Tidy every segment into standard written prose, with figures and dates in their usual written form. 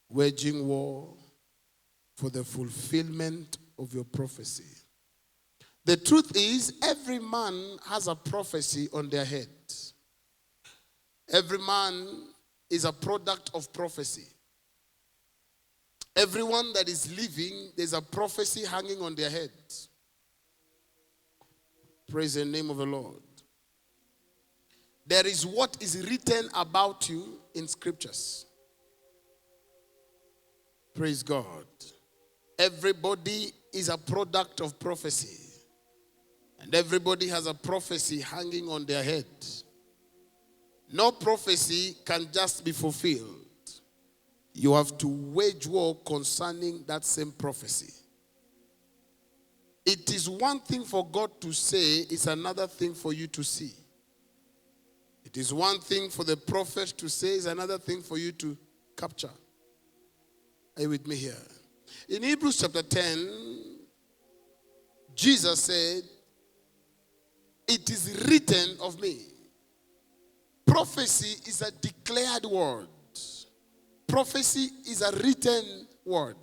waging war for the fulfillment of your prophecy. The truth is, every man has a prophecy on their head. Every man is a product of prophecy. Everyone that is living, there's a prophecy hanging on their head. Praise the name of the Lord. There is what is written about you in scriptures. Praise God. Everybody is a product of prophecy. And everybody has a prophecy hanging on their head. No prophecy can just be fulfilled. You have to wage war concerning that same prophecy. It is one thing for God to say, it's another thing for you to see. It is one thing for the prophet to say, it's another thing for you to capture. Are you with me here? In Hebrews chapter 10, Jesus said, it is written of me. Prophecy is a declared word. Prophecy is a written word.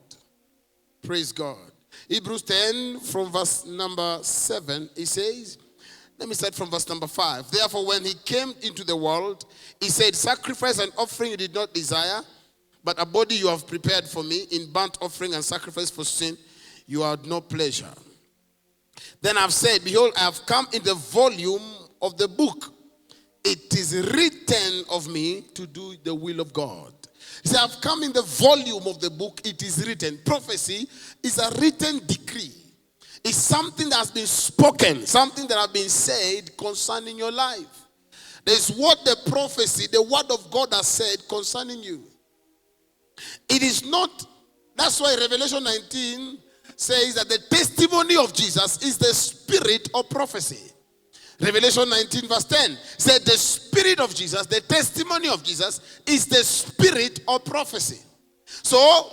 Praise God. Hebrews 10 from verse number 7, it says, let me start from verse number 5. Therefore, when he came into the world, he said, sacrifice and offering you did not desire, but a body you have prepared for me. In burnt offering and sacrifice for sin, you had no pleasure. Then I've said, behold, I have come in the volume of the book. It is written of me to do the will of God. He said, I've come in the volume of the book. It is written. Prophecy is a written decree. It's something that has been spoken, something that has been said concerning your life. There's what the prophecy, the word of God has said concerning you. It is not, that's why Revelation 19 says that the testimony of Jesus is the spirit of prophecy. Revelation 19 verse 10 said the spirit of Jesus, the testimony of Jesus is the spirit of prophecy. So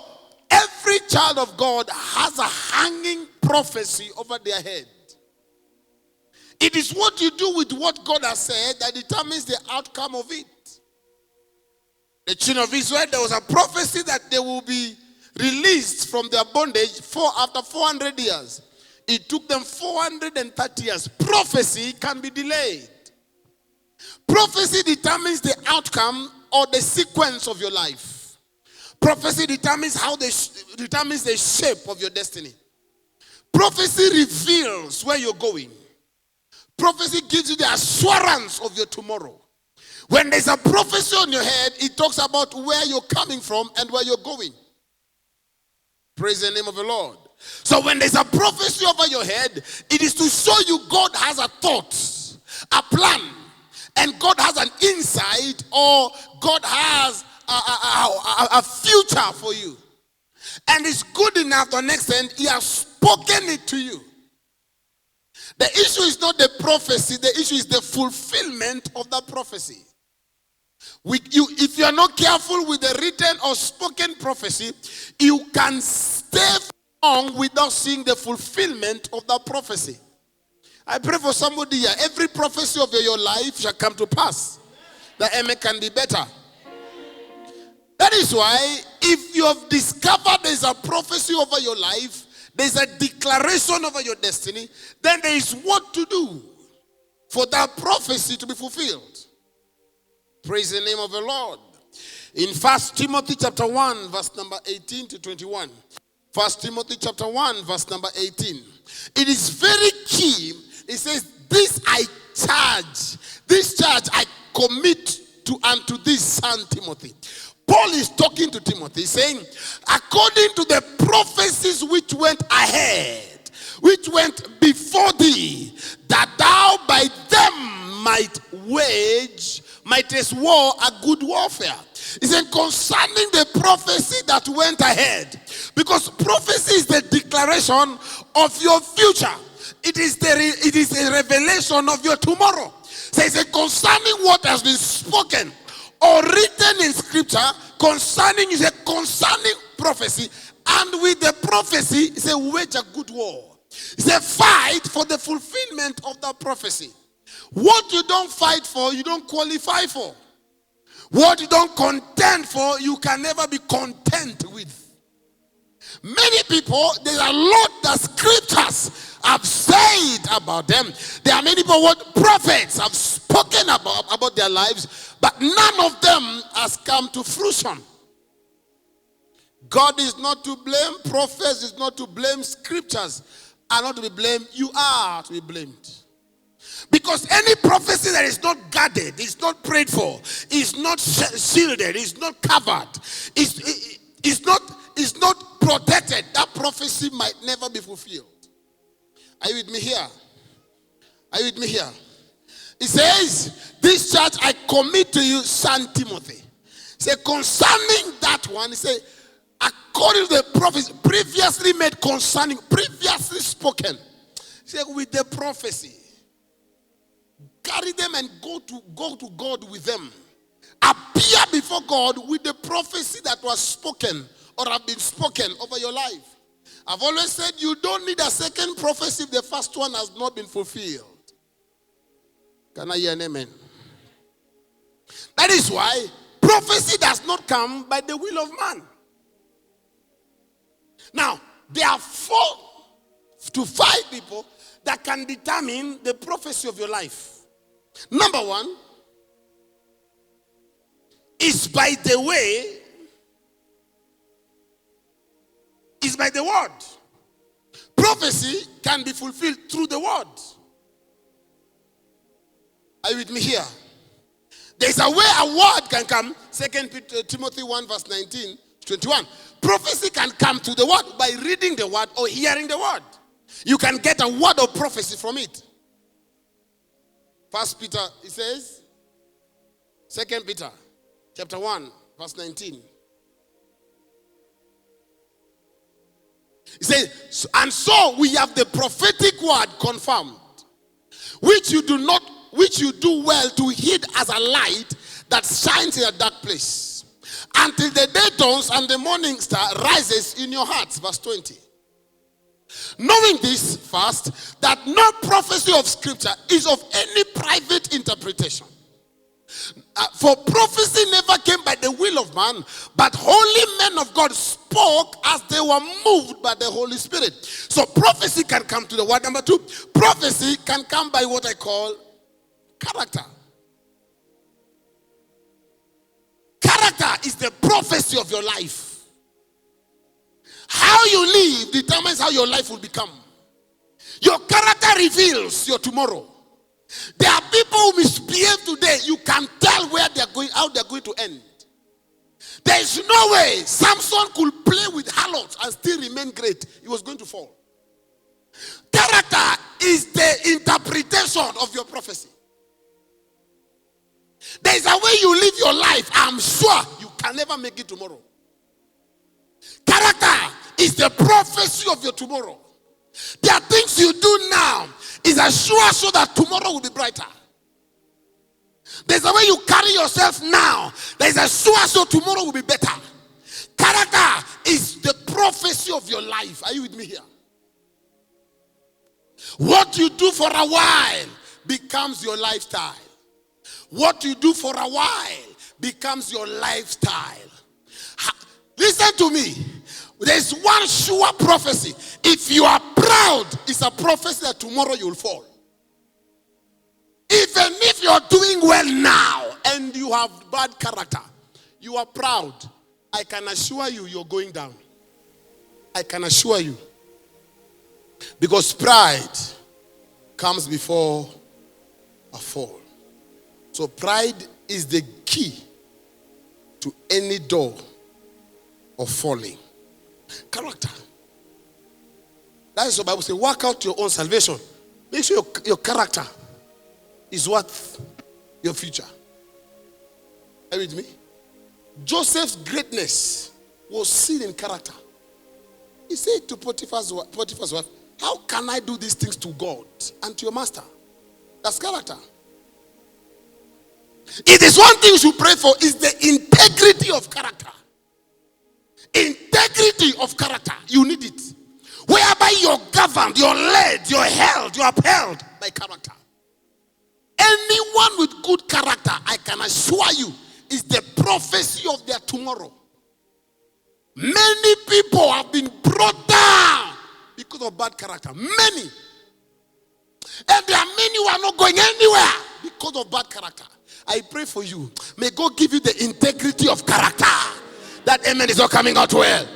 every child of God has a hanging prophecy over their head. It is what you do with what God has said that determines the outcome of it. The children of Israel, there was a prophecy that they will be released from their bondage after 400 years. It took them 430 years. Prophecy can be delayed. Prophecy determines the outcome or the sequence of your life. Prophecy determines determines the shape of your destiny. Prophecy reveals where you're going. Prophecy gives you the assurance of your tomorrow. When there's a prophecy on your head, it talks about where you're coming from and where you're going. Praise the name of the Lord. So when there's a prophecy over your head, it is to show you God has a thought, a plan, and God has an insight, or God has a future for you. And it's good enough to an extent, he has spoken it to you. The issue is not the prophecy, the issue is the fulfillment of that prophecy. If you are not careful with the written or spoken prophecy, you can stay long without seeing the fulfillment of that prophecy. I pray for somebody here. Every prophecy of your life shall come to pass. The amen can be better. That is why if you have discovered there is a prophecy over your life, there is a declaration over your destiny, then there is what to do for that prophecy to be fulfilled. Praise the name of the Lord. In 1 Timothy chapter 1 verse number 18 to 21. 1 Timothy chapter 1 verse number 18. It is very key. It says, this charge I commit unto this son Timothy. Paul is talking to Timothy saying, according to the prophecies which went ahead, which went before thee, that thou by them mightest war a good warfare. He said, concerning the prophecy that went ahead, because prophecy is the declaration of your future. It is a revelation of your tomorrow. So he said, concerning what has been spoken or written in scripture, concerning prophecy, and with the prophecy, he said, wage a good war. He said, fight for the fulfillment of that prophecy. What you don't fight for, you don't qualify for. What you don't contend for, you can never be content with. Many people, there are a lot that scriptures have said about them. There are many people what prophets have spoken about their lives, but none of them has come to fruition. God is not to blame, prophets is not to blame, scriptures are not to be blamed, you are to be blamed. Because any prophecy that is not guarded, is not prayed for, is not shielded, is not covered, is not protected, that prophecy might never be fulfilled. Are you with me here? Are you with me here? It says, this church I commit to you, Son Timothy. Say concerning that one, he said, according to the prophecy previously made concerning, previously spoken. He said, with the prophecy. Carry them and go to God with them. Appear before God with the prophecy that was spoken or have been spoken over your life. I've always said you don't need a second prophecy if the first one has not been fulfilled. Can I hear an amen? That is why prophecy does not come by the will of man. Now, there are 4 to 5 people that can determine the prophecy of your life. Number 1 is by the way, is by the word. Prophecy can be fulfilled through the word. Are you with me here? There's a way a word can come. 2 Timothy 1 verse 19 to 21. Prophecy can come through the word by reading the word or hearing the word. You can get a word of prophecy from it. 1 Peter, it says, 2 Peter, chapter 1, verse 19. It says, and so we have the prophetic word confirmed, which you do well to heed as a light that shines in a dark place, until the day dawns and the morning star rises in your hearts. Verse 20. Knowing this first, that no prophecy of scripture is of any private interpretation. For prophecy never came by the will of man, but holy men of God spoke as they were moved by the Holy Spirit. So prophecy can come to the word. Number 2, prophecy can come by what I call character. Character is the prophecy of your life. How you live determines how your life will become. Your character reveals your tomorrow. There are people who misbehave today. You can tell where they're going, how they're going to end. There is no way Samson could play with harlots and still remain great. He was going to fall. Character is the interpretation of your prophecy. There is a way you live your life. I'm sure you can never make it tomorrow. Character is the prophecy of your tomorrow. There are things you do now is assured so that tomorrow will be brighter. There's a way you carry yourself now. There's a sure so tomorrow will be better. Character is the prophecy of your life. Are you with me here? What you do for a while becomes your lifestyle. What you do for a while becomes your lifestyle. Listen to me. There's one sure prophecy. If you are proud, it's a prophecy that tomorrow you'll fall. Even if you're doing well now and you have bad character, you are proud, I can assure you you're going down. I can assure you. Because pride comes before a fall. So pride is the key to any door of falling. Character. That is what the Bible says. Work out your own salvation. Make sure your character is worth your future. Are you with me? Joseph's greatness was seen in character. He said to Potiphar's wife, how can I do these things to God and to your master? That's character. It is one thing you should pray for, is the integrity of character. Integrity of character. You need it. Whereby you're governed, you're led, you're held, you're upheld by character. Anyone with good character, I can assure you, is the prophecy of their tomorrow. Many people have been brought down because of bad character. Many. And there are many who are not going anywhere because of bad character. I pray for you. May God give you the integrity of character. That amen is not coming out well.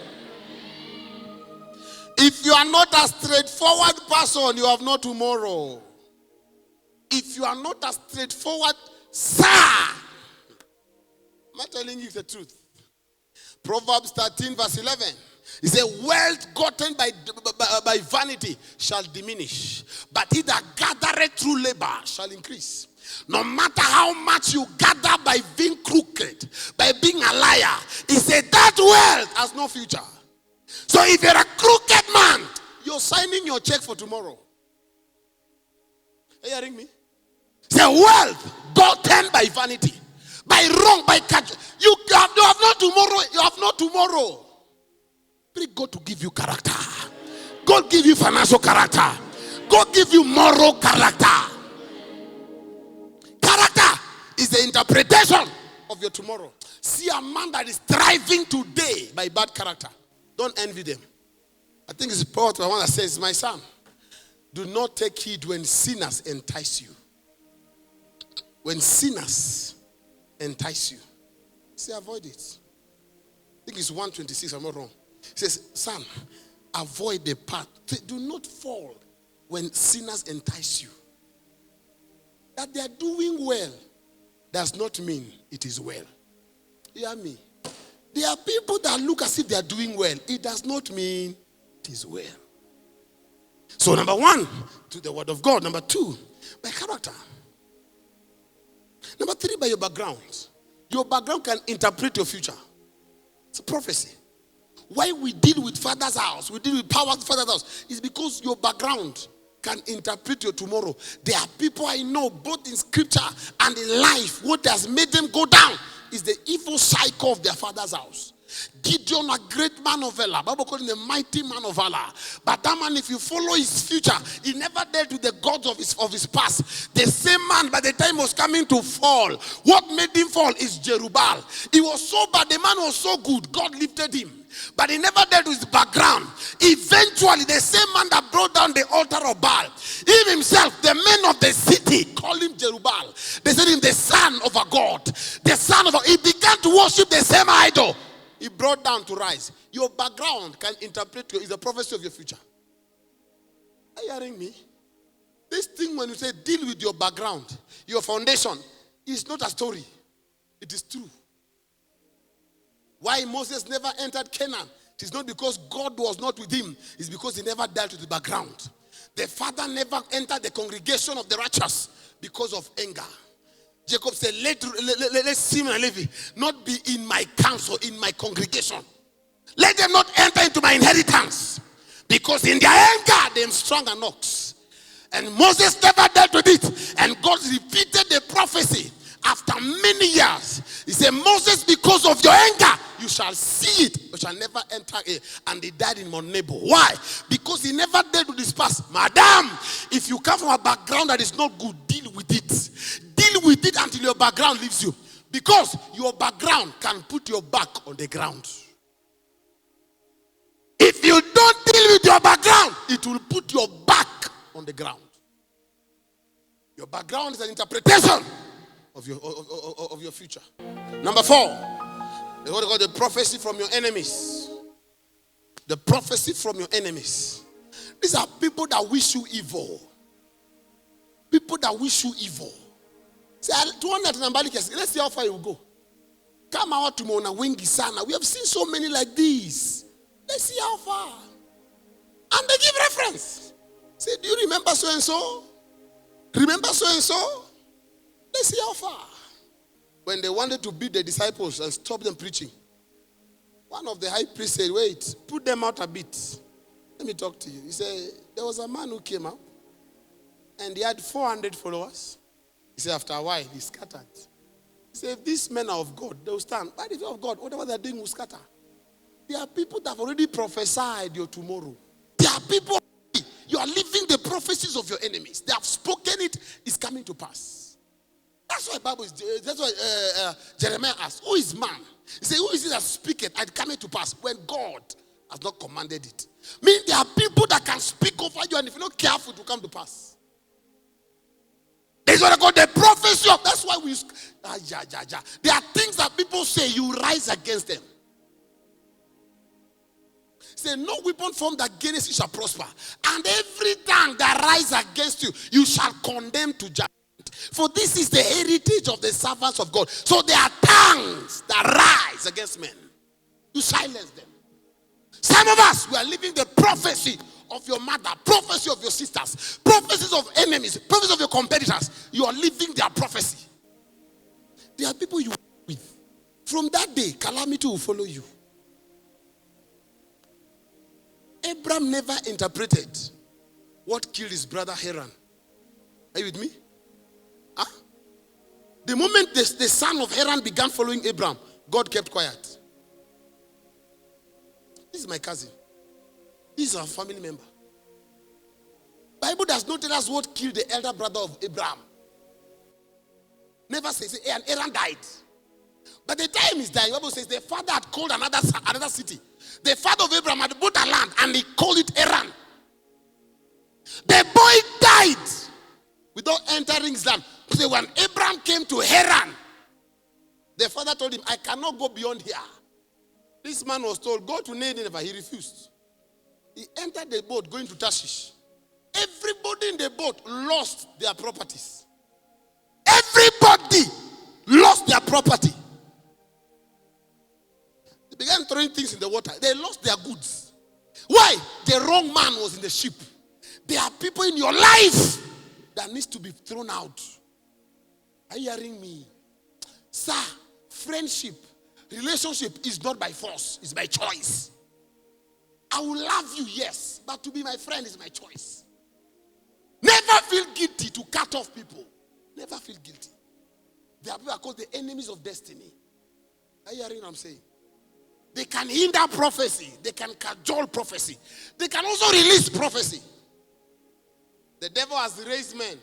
If you are not a straightforward person, you have no tomorrow. If you are not a straightforward, sir, I'm not telling you the truth. Proverbs 13 verse 11. It says, wealth gotten by vanity shall diminish, but he that gathereth through labor shall increase. No matter how much you gather by being crooked, by being a liar, he said that wealth has no future. So if you're a crooked man, you're signing your check for tomorrow. Are you hearing me? Say wealth gotten by vanity, by wrong, by catch. You have no tomorrow. You have no tomorrow. Pray God to give you character. God give you financial character. God give you moral character. Character is the interpretation of your tomorrow. See a man that is thriving today by bad character. Don't envy them. I think it's part of the one that says, my son, do not take heed when sinners entice you. When sinners entice you. Say, avoid it. I think it's 126, I'm not wrong. It says, son, avoid the path. Do not fall when sinners entice you. That they are doing well does not mean it is well. You hear me? There are people that look as if they are doing well. It does not mean it is well. So number one, to the word of God. Number two, by character. Number three, by your background. Your background can interpret your future. It's a prophecy. Why we deal with Father's house, we deal with power of Father's house, is because your background can interpret your tomorrow. There are people I know, both in scripture and in life, what has made them go down is the evil cycle of their father's house. Gideon, a great man of valor. Bible called him the mighty man of valor. But that man, if you follow his future, he never dealt with the gods of his past. The same man, by the time he was coming to fall, what made him fall is Jerubbaal. He was so bad, the man was so good, God lifted him. But he never dealt with his background. Eventually, the same man that brought down the altar of Baal, him himself, the men of the city, called him Jerubbaal. They said him the son of a god. The son of a... He began to worship the same idol. He brought down to rise. Your background can interpret is a prophecy of your future. Are you hearing me? This thing when you say deal with your background, your foundation, is not a story. It is true. Why Moses never entered Canaan? It is not because God was not with him. It's because he never dealt with the background. The father never entered the congregation of the righteous because of anger. Jacob said, let Simeon and Levi not be in my council, in my congregation. Let them not enter into my inheritance. Because in their anger, they am strong and ox. And Moses never dealt with it. And God repeated the prophecy after many years. He said, Moses, because of your anger, you shall see it, but shall never enter it. And he died in Mount Nebo. Why? Because he never dealt with his past. Madam, if you come from a background that is not good, deal with it. Deal with it until your background leaves you. Because your background can put your back on the ground. If you don't deal with your background, it will put your back on the ground. Your background is an interpretation of your future. Number 4, what they call the prophecy from your enemies. The prophecy from your enemies. These are people that wish you evil. People that wish you evil. Say, let's see how far you will go. Come out to Mona Wingi Sana. We have seen so many like these. Let's see how far. And they give reference. Say, do you remember so and so? Remember so and so? Let's see how far. When they wanted to beat the disciples and stop them preaching, one of the high priests said, wait, put them out a bit. Let me talk to you. He said, there was a man who came up and he had 400 followers. He said, after a while, he scattered. He said, if these men are of God, they will stand. By the will of God, whatever they're doing will scatter. There are people that have already prophesied your tomorrow. There are people, you are living the prophecies of your enemies. They have spoken it, it's coming to pass. That's why Bible is. That's why Jeremiah asked, "Who is man?" He said, "Who is it that speaketh and cometh to pass when God has not commanded it?" Mean there are people that can speak over you, and if you're not careful, it will come to pass. This is what I call the prophecy of. That's why we. There are things that people say, you rise against them. Say, no weapon formed against you shall prosper, and every tongue that rise against you, you shall condemn to judgment. For this is the heritage of the servants of God. So there are tongues that rise against men. You silence them. Some of us, we are living the prophecy of your mother, prophecy of your sisters, prophecies of enemies, prophecies of your competitors. You are living their prophecy. There are people you work with. From that day, calamity will follow you. Abraham never interpreted what killed his brother Haran. Are you with me? Huh? The moment the son of Haran began following Abraham, God kept quiet. This is my cousin. This is our family member. Bible does not tell us what killed the elder brother of Abraham. Never says, hey, and Haran died. But the time is dying, the Bible says the father had called another city. The father of Abraham had bought a land and he called it Haran. The boy died without entering his land. So when Abraham came to Haran, the father told him, I cannot go beyond here. This man was told, go to Nineveh. He refused. He entered the boat going to Tarshish. Everybody in the boat lost their properties. Everybody lost their property. They began throwing things in the water. They lost their goods. Why? The wrong man was in the ship. There are people in your life that needs to be thrown out. Are you hearing me? Sir, friendship, relationship is not by force, it's by choice. I will love you, yes, but to be my friend is my choice. Never feel guilty to cut off people. Never feel guilty. There are people called the enemies of destiny. Are you hearing what I'm saying? They can hinder prophecy. They can cajole prophecy. They can also release prophecy. The devil has raised men.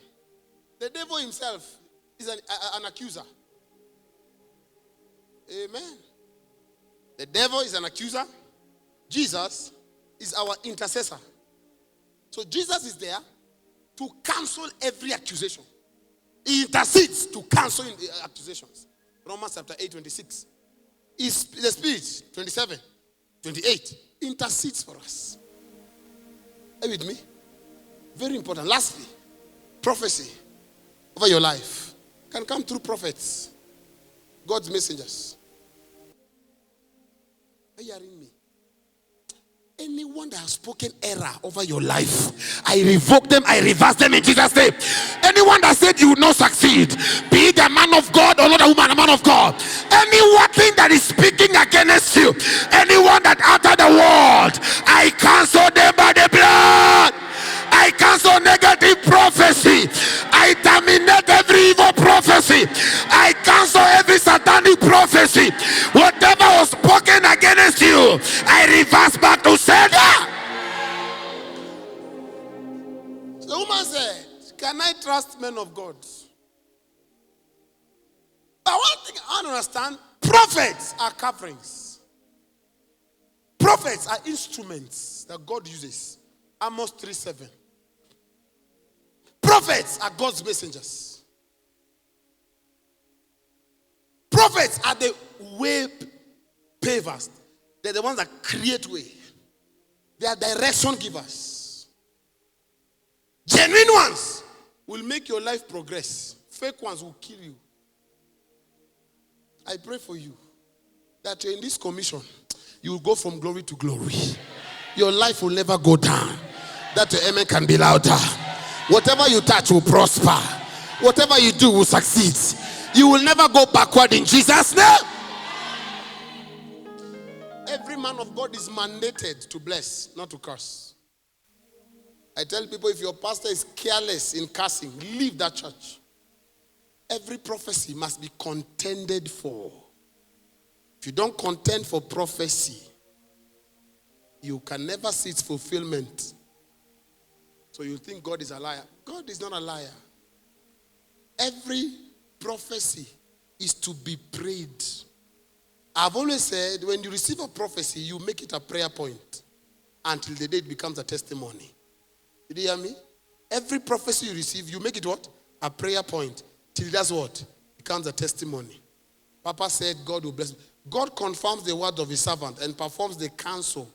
The devil himself is an accuser. Amen. The devil is an accuser. Jesus is our intercessor. So Jesus is there to cancel every accusation. He intercedes to cancel the accusations. Romans chapter 8:26. Is the Spirit, 27, 28, intercedes for us. Are you with me? Very important. Lastly, prophecy over your life can come through prophets, God's messengers. Are you hearing me? Anyone that has spoken error over your life, I revoke them, I reverse them in Jesus' name. Anyone that said you will not succeed, be it a man of God or not a woman, a man of God, anyone that is speaking against you, anyone that uttered the word, I cancel them by the blood. I cancel negative prophecy. I terminate every evil prophecy. I cancel every satanic prophecy. Whatever was spoken against you, I reverse back to sender. The woman said, can I trust men of God? But one thing I don't understand, prophets are coverings. Prophets are instruments that God uses. Amos 3:7. Prophets are God's messengers. Prophets are the way pavers. They're the ones that create way. They are direction givers. Genuine ones will make your life progress. Fake ones will kill you. I pray for you that in this commission, you will go from glory to glory. Your life will never go down. That your amen can be louder. Whatever you touch will prosper. Whatever you do will succeed. You will never go backward in Jesus' name. Every man of God is mandated to bless, not to curse. I tell people, if your pastor is careless in cursing, leave that church. Every prophecy must be contended for. If you don't contend for prophecy, you can never see its fulfillment. So you think God is a liar. God is not a liar. Every prophecy is to be prayed. I've always said, when you receive a prophecy, you make it a prayer point until the day it becomes a testimony. Did you hear me? Every prophecy you receive, you make it what? A prayer point. Till that's what? Becomes a testimony. Papa said God will bless. God confirms the word of his servant and performs the counsel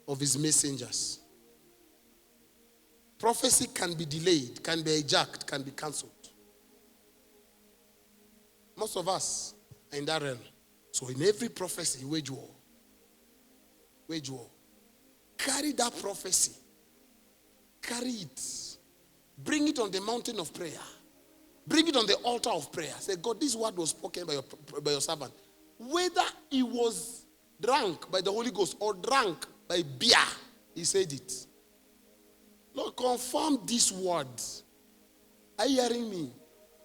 of his messengers. Prophecy can be delayed, can be hijacked, can be cancelled. Most of us are in that realm. So in every prophecy, wage war. Wage war. Carry that prophecy. Carry it. Bring it on the mountain of prayer. Bring it on the altar of prayer. Say, God, this word was spoken by your servant. Whether he was drunk by the Holy Ghost or drunk by beer, he said it. Lord, confirm this word. Are you hearing me?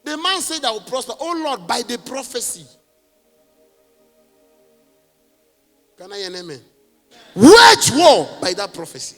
The man said, I will prosper. Oh Lord, by the prophecy. Can I hear an amen? Wage war by that prophecy.